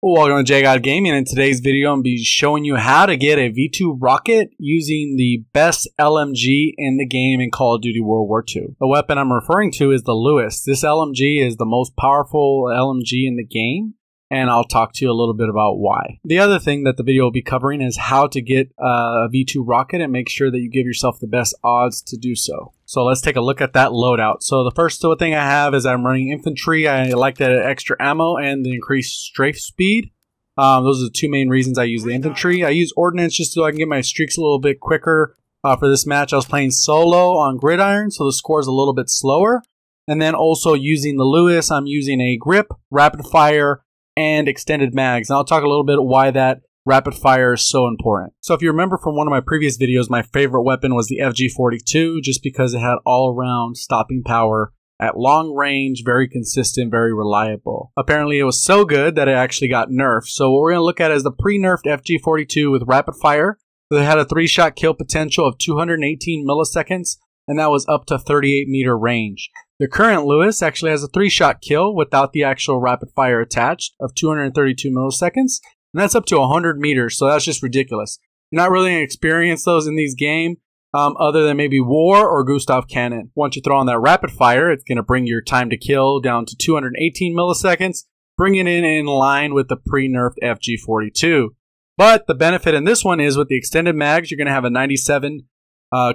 Welcome to COD Gaming. In today's video, I'm going to be showing you how to get a V2 rocket using the best LMG in the game in Call of Duty World War II. The weapon I'm referring to is the Lewis. This LMG is the most powerful LMG in the game, and I'll talk to you a little bit about why. The other thing that the video will be covering is how to get a V2 rocket and make sure that you give yourself the best odds to do so. So let's take a look at that loadout. So the first thing I have is I'm running infantry. I like the extra ammo and the increased strafe speed. Those are the two main reasons I use the infantry. I use ordnance just so I can get my streaks a little bit quicker. For this match, I was playing solo on Gridiron, so the score is a little bit slower. And then also using the Lewis, I'm using a grip, rapid fire, and extended mags. And I'll talk a little bit why that rapid fire is so important. So if you remember from one of my previous videos, my favorite weapon was the FG42 just because it had all-around stopping power at long range, very consistent, very reliable. Apparently it was so good that it actually got nerfed. So what we're going to look at is the pre-nerfed FG42 with rapid fire. It had a 3-shot kill potential of 218 milliseconds, and that was up to 38 meter range. The current Lewis actually has a 3-shot kill without the actual rapid fire attached of 232 milliseconds. And that's up to 100 meters, so that's just ridiculous. You're not really going to experience those in these games other than maybe War or Gustav Cannon. Once you throw on that rapid fire, it's going to bring your time to kill down to 218 milliseconds, bringing it in line with the pre-nerfed FG42. But the benefit in this one is with the extended mags, you're going to have a 97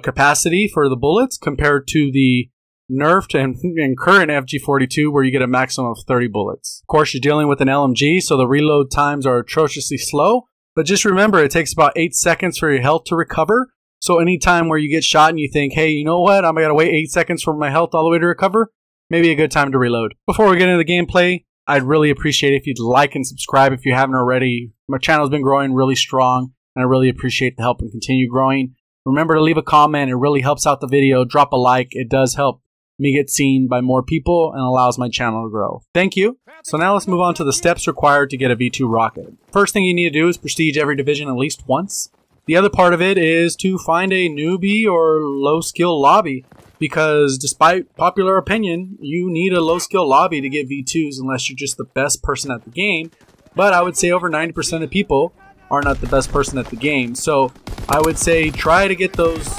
capacity for the bullets compared to the nerfed and current FG42 where you get a maximum of 30 bullets. Of course, you're dealing with an LMG, so the reload times are atrociously slow, but just remember it takes about 8 seconds for your health to recover. So anytime where you get shot and you think, hey, you know what, I'm going to wait 8 seconds for my health all the way to recover, maybe a good time to reload. Before we get into the gameplay, I'd really appreciate it if you'd like and subscribe if you haven't already. My channel's been growing really strong, and I really appreciate the help and continue growing. Remember to leave a comment. It really helps out the video. Drop a like. It does help me get seen by more people and allows my channel to grow. Thank you. So now let's move on to the steps required to get a V2 rocket. First thing you need to do is prestige every division at least once. The other part of it is to find a newbie or low skill lobby, because despite popular opinion, you need a low skill lobby to get V2s unless you're just the best person at the game. But I would say over 90% of people are not the best person at the game. So I would say try to get those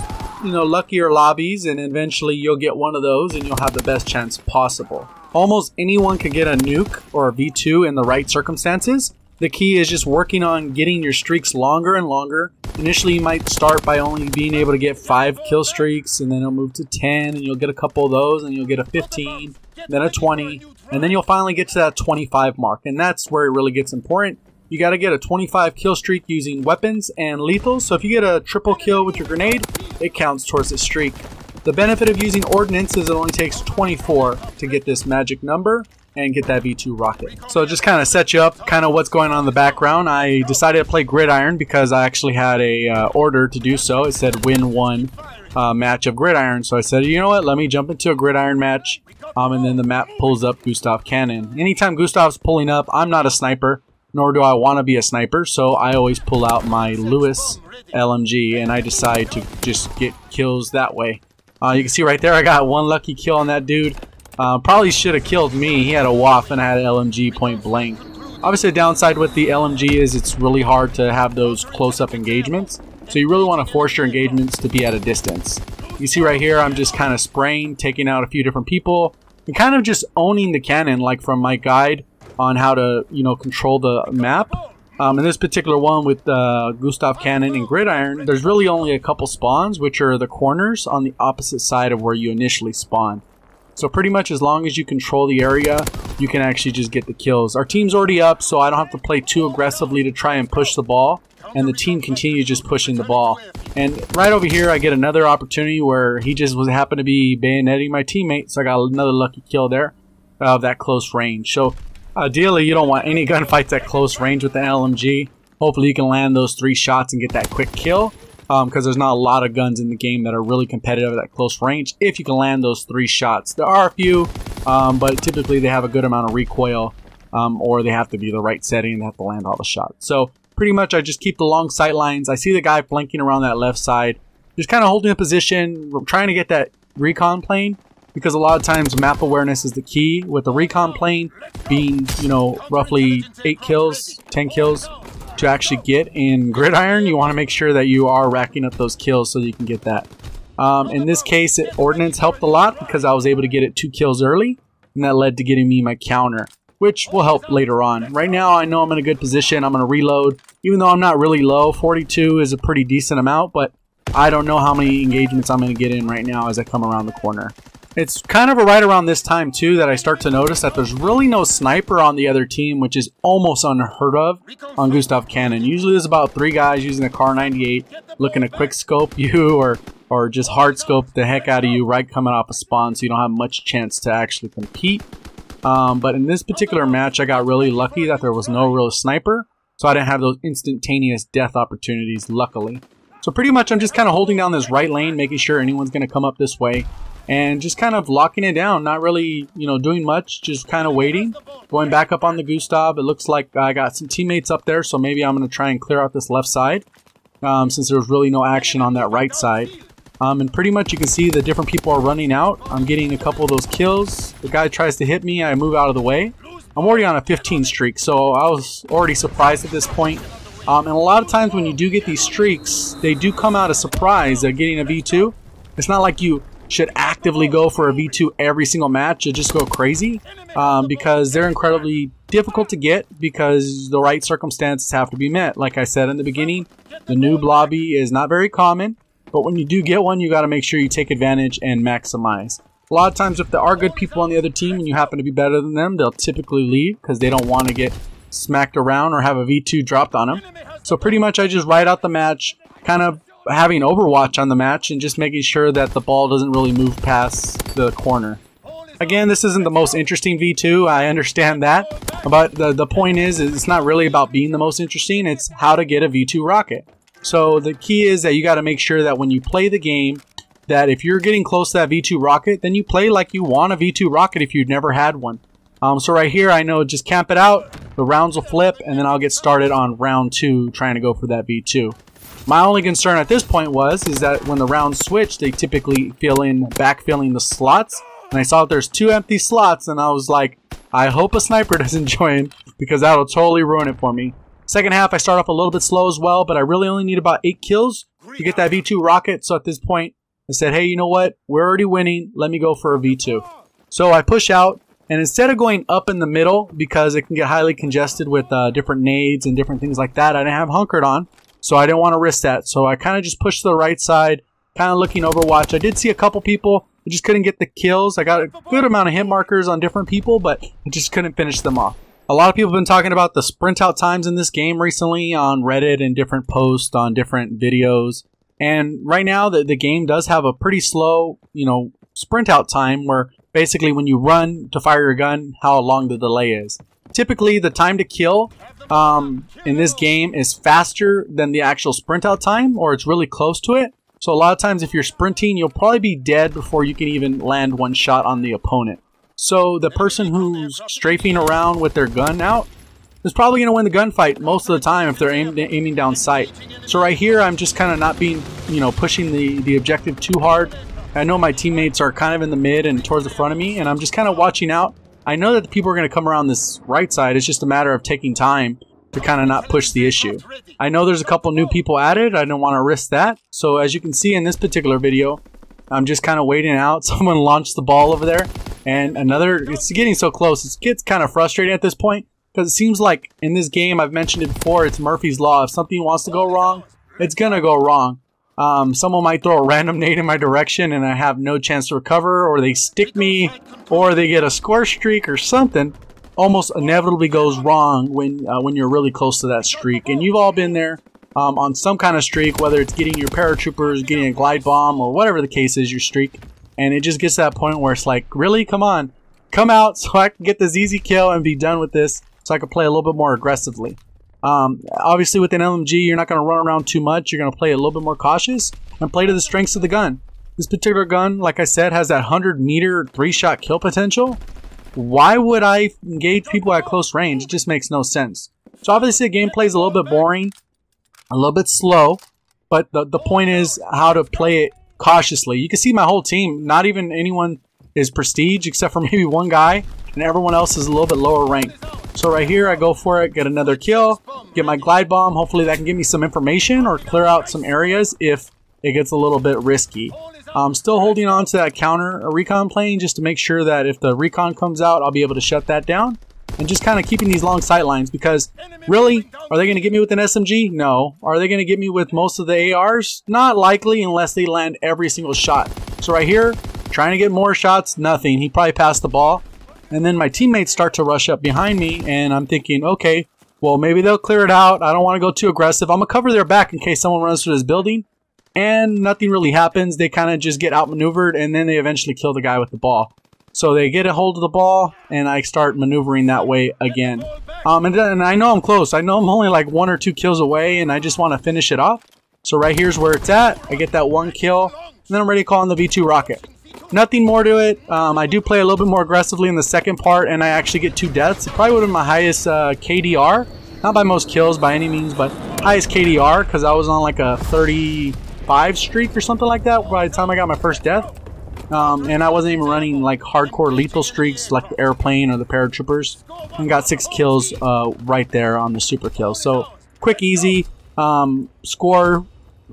luckier lobbies, and eventually you'll get one of those and you'll have the best chance possible. Almost anyone can get a nuke or a V2 in the right circumstances. The key is just working on getting your streaks longer and longer. Initially you might start by only being able to get 5 kill streaks, and then it'll move to 10 and you'll get a couple of those, and you'll get a 15, then a 20, and then you'll finally get to that 25 mark, and that's where it really gets important. You got to get a 25 kill streak using weapons and lethals. So if you get a triple kill with your grenade, it counts towards the streak. The benefit of using ordnance is it only takes 24 to get this magic number and get that V2 rocket. So just kind of set you up kind of what's going on in the background. I decided to play Gridiron because I actually had a order to do so. It said win one match of Gridiron. So I said, you know what, let me jump into a Gridiron match. And then the map pulls up Gustav Cannon. Anytime Gustav's pulling up, I'm not a sniper, nor do I want to be a sniper, so I always pull out my Lewis LMG and I decide to just get kills that way. You can see right there I got one lucky kill on that dude. Probably should have killed me. He had a WAF and I had an LMG point blank. Obviously the downside with the LMG is it's really hard to have those close-up engagements, so you really want to force your engagements to be at a distance. You see right here I'm just kind of spraying, taking out a few different people, and kind of just owning the cannon like from my guide on how to, control the map. In this particular one with Gustav Cannon and Gridiron, there's really only a couple spawns, which are the corners on the opposite side of where you initially spawn. So pretty much as long as you control the area, you can actually just get the kills. Our team's already up, so I don't have to play too aggressively to try and push the ball, and the team continues just pushing the ball. And right over here, I get another opportunity where he just happened to be bayoneting my teammate, so I got another lucky kill there of that close range. So ideally, you don't want any gunfights at close range with the LMG. Hopefully you can land those 3 shots and get that quick kill, because there's not a lot of guns in the game that are really competitive at that close range if you can land those 3 shots. There are a few, but typically they have a good amount of recoil, or they have to be the right setting and they have to land all the shots. So pretty much I just keep the long sight lines. I see the guy flanking around that left side, just kind of holding a position, trying to get that recon plane. because a lot of times map awareness is the key. With the recon plane being, you know, roughly 8 kills, 10 kills to actually get in Gridiron, you want to make sure that you are racking up those kills so you can get that. In this case, Ordnance helped a lot because I was able to get it 2 kills early, and that led to getting me my counter, which will help later on. Right now, I know I'm in a good position. I'm going to reload. Even though I'm not really low, 42 is a pretty decent amount, but I don't know how many engagements I'm going to get in right now as I come around the corner. It's kind of right around this time, too, that I start to notice that there's really no sniper on the other team, which is almost unheard of on Gustav Cannon. Usually there's about 3 guys using a Car 98 looking to quick scope you or just hard scope the heck out of you right coming off a spawn, so you don't have much chance to actually compete. But in this particular match, I got really lucky that there was no real sniper, so I didn't have those instantaneous death opportunities, luckily. So pretty much I'm just kind of holding down this right lane, making sure anyone's going to come up this way, and just kind of locking it down, not really, you know, doing much, just kind of waiting. Going back up on the Gustav, it looks like I got some teammates up there, so maybe I'm going to try and clear out this left side, since there was really no action on that right side. And pretty much you can see the different people are running out. I'm getting a couple of those kills. The guy tries to hit me, I move out of the way. I'm already on a 15 streak, so I was already surprised at this point. And a lot of times when you do get these streaks, they do come out as surprise at getting a V2. It's not like you should actively go for a V2 every single match and just go crazy, because they're incredibly difficult to get because the right circumstances have to be met. Like I said in the beginning, the noob lobby is not very common, but when you do get one, you got to make sure you take advantage and maximize. A lot of times if there are good people on the other team and you happen to be better than them, they'll typically leave because they don't want to get smacked around or have a V2 dropped on them. So pretty much I just ride out the match, kind of having Overwatch on the match and just making sure that the ball doesn't really move past the corner. Again, this isn't the most interesting V2, I understand that, but the point is it's not really about being the most interesting, it's how to get a V2 rocket. So the key is that you got to make sure that when you play the game, that if you're getting close to that V2 rocket, then you play like you want a V2 rocket if you've never had one. So right here, I know just camp it out, the rounds will flip, and then I'll get started on round 2 trying to go for that V2. My only concern at this point is that when the rounds switch, they typically backfilling the slots. And I saw that there's 2 empty slots, and I was like, I hope a sniper doesn't join, because that'll totally ruin it for me. Second half, I start off a little bit slow as well, but I really only need about 8 kills to get that V2 rocket. So at this point, I said, hey, you know what? We're already winning. Let me go for a V2. So I push out. And instead of going up in the middle, because it can get highly congested with different nades and different things like that, I didn't have hunkered on, so I didn't want to risk that. So I kind of just pushed to the right side, kind of looking Overwatch. I did see a couple people, I just couldn't get the kills. I got a good amount of hit markers on different people, but I just couldn't finish them off. A lot of people have been talking about the sprint out times in this game recently on Reddit and different posts on different videos. And right now, the game does have a pretty slow, you know, sprint out time where basically when you run to fire your gun, how long the delay is. Typically, the time to kill in this game is faster than the actual sprint out time, or it's really close to it. So a lot of times if you're sprinting, you'll probably be dead before you can even land one shot on the opponent. So the person who's strafing around with their gun out is probably going to win the gunfight most of the time if they're aiming down sight. So right here, I'm just kind of not being, you know, pushing the objective too hard. I know my teammates are kind of in the mid and towards the front of me, and I'm just kind of watching out. I know that the people are going to come around this right side. It's just a matter of taking time to kind of not push the issue. I know there's a couple new people added. I don't want to risk that. So as you can see in this particular video, I'm just kind of waiting out. Someone launched the ball over there, and it's getting so close. It gets kind of frustrating at this point because it seems like in this game, I've mentioned it before, it's Murphy's Law. If something wants to go wrong, it's going to go wrong. Someone might throw a random nade in my direction and I have no chance to recover, or they stick me, or they get a score streak or something. Almost inevitably goes wrong when you're really close to that streak. And you've all been there on some kind of streak, whether it's getting your paratroopers, getting a glide bomb, or whatever the case is, your streak. And it just gets to that point where it's like, really? Come on. Come out so I can get this easy kill and be done with this, so I can play a little bit more aggressively. Obviously with an LMG, you're not going to run around too much. You're going to play a little bit more cautious and play to the strengths of the gun. This particular gun, like I said, has that 100-meter 3-shot kill potential. Why would I engage people at close range? It just makes no sense. So obviously the gameplay is a little bit boring, a little bit slow, but the point is how to play it cautiously. You can see my whole team, not even anyone is prestige, except for maybe one guy, and everyone else is a little bit lower ranked. So right here, I go for it, get another kill, get my glide bomb. Hopefully that can give me some information or clear out some areas if it gets a little bit risky. I'm still holding on to that counter recon plane just to make sure that if the recon comes out, I'll be able to shut that down. And just kind of keeping these long sight lines, because really, are they going to get me with an SMG? No. Are they going to get me with most of the ARs? Not likely, unless they land every single shot. So right here, trying to get more shots, nothing. He probably passed the ball. And then my teammates start to rush up behind me, and I'm thinking, okay, well, maybe they'll clear it out. I don't want to go too aggressive. I'm going to cover their back in case someone runs through this building. And nothing really happens. They kind of just get outmaneuvered, and then they eventually kill the guy with the ball. So they get a hold of the ball, and I start maneuvering that way again. And I know I'm close. I know I'm only like 1 or 2 kills away, and I just want to finish it off. So right here's where it's at. I get that 1 kill, and then I'm ready to call in the V2 rocket. Nothing more to it. I do play a little bit more aggressively in the second part, and I actually get 2 deaths. It probably would have been my highest KDR. Not by most kills by any means, but highest KDR, because I was on like a 35 streak or something like that by the time I got my first death. And I wasn't even running like hardcore lethal streaks like the airplane or the paratroopers, and got 6 kills right there on the super kill. So quick, easy score,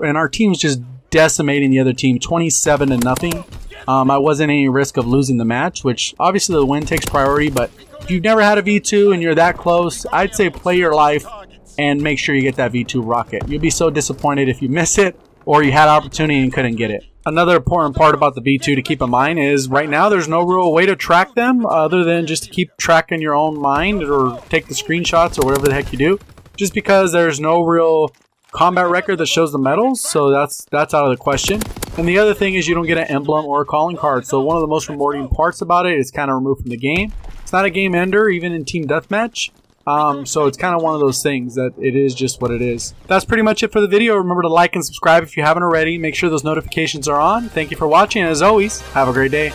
and our team's just decimating the other team, 27-0. I wasn't any risk of losing the match, which obviously the win takes priority, but if you've never had a V2 and you're that close, I'd say play your life and make sure you get that V2 rocket. You'll be so disappointed if you miss it or you had opportunity and couldn't get it. Another important part about the V2 to keep in mind is right now there's no real way to track them other than just to keep track in your own mind or take the screenshots or whatever the heck you do, just because there's no real combat record that shows the medals, so that's out of the question. And the other thing is you don't get an emblem or a calling card, so one of the most rewarding parts about it is kind of removed from the game. It's not a game ender even in team deathmatch. So it's kind of one of those things that it is just what it is. That's pretty much it for the video. Remember to like and subscribe if you haven't already. Make sure those notifications are on. Thank you for watching, and as always, have a great day.